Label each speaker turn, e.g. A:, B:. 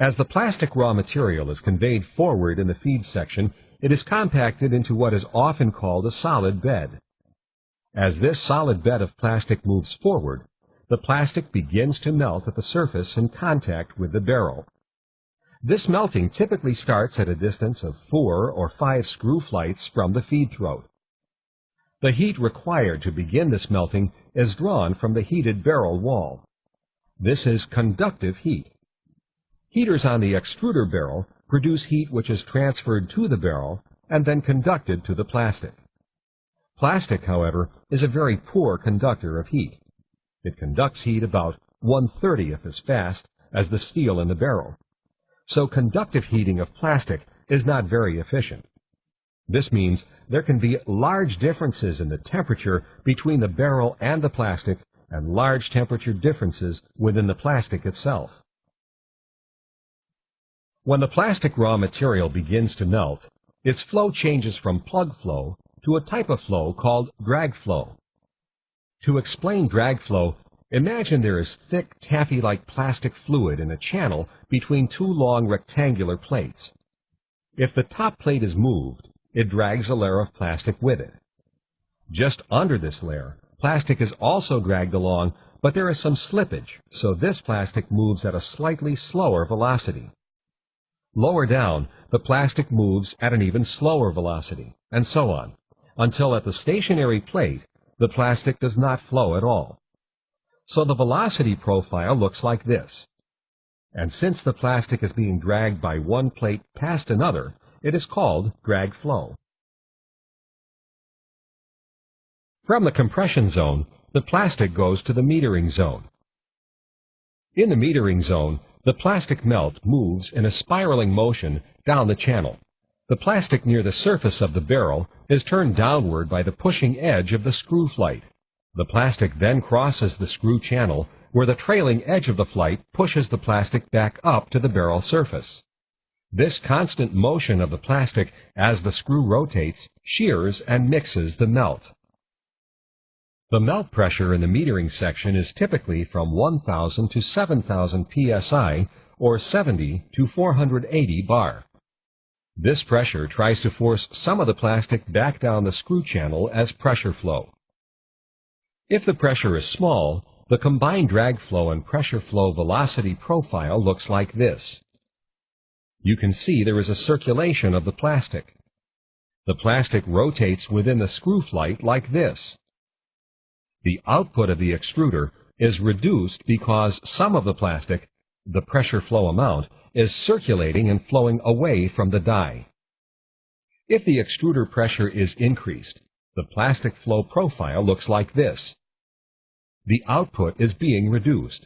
A: As the plastic raw material is conveyed forward in the feed section, it is compacted into what is often called a solid bed. As this solid bed of plastic moves forward, the plastic begins to melt at the surface in contact with the barrel. This melting typically starts at a distance of 4 or 5 screw flights from the feed throat. The heat required to begin this melting is drawn from the heated barrel wall. This is conductive heat. Heaters on the extruder barrel produce heat which is transferred to the barrel and then conducted to the plastic. Plastic, however, is a very poor conductor of heat. It conducts heat about 1/30th as fast as the steel in the barrel. So conductive heating of plastic is not very efficient. This means there can be large differences in the temperature between the barrel and the plastic, and large temperature differences within the plastic itself. When the plastic raw material begins to melt, its flow changes from plug flow to a type of flow called drag flow. To explain drag flow, imagine there is thick, taffy-like plastic fluid in a channel between two long rectangular plates. If the top plate is moved, it drags a layer of plastic with it. Just under this layer, plastic is also dragged along, but there is some slippage, so this plastic moves at a slightly slower velocity. Lower down, the plastic moves at an even slower velocity, and so on, until at the stationary plate, the plastic does not flow at all. So the velocity profile looks like this. And since the plastic is being dragged by one plate past another, it is called drag flow. From the compression zone, the plastic goes to the metering zone. In the metering zone, the plastic melt moves in a spiraling motion down the channel. The plastic near the surface of the barrel is turned downward by the pushing edge of the screw flight. The plastic then crosses the screw channel, where the trailing edge of the flight pushes the plastic back up to the barrel surface. This constant motion of the plastic as the screw rotates shears and mixes the melt. The melt pressure in the metering section is typically from 1,000 to 7,000 psi, or 70 to 480 bar. This pressure tries to force some of the plastic back down the screw channel as pressure flow. If the pressure is small, the combined drag flow and pressure flow velocity profile looks like this. You can see there is a circulation of the plastic. The plastic rotates within the screw flight like this. The output of the extruder is reduced because some of the plastic, the pressure flow amount, is circulating and flowing away from the die. If the extruder pressure is increased, the plastic flow profile looks like this. The output is being reduced.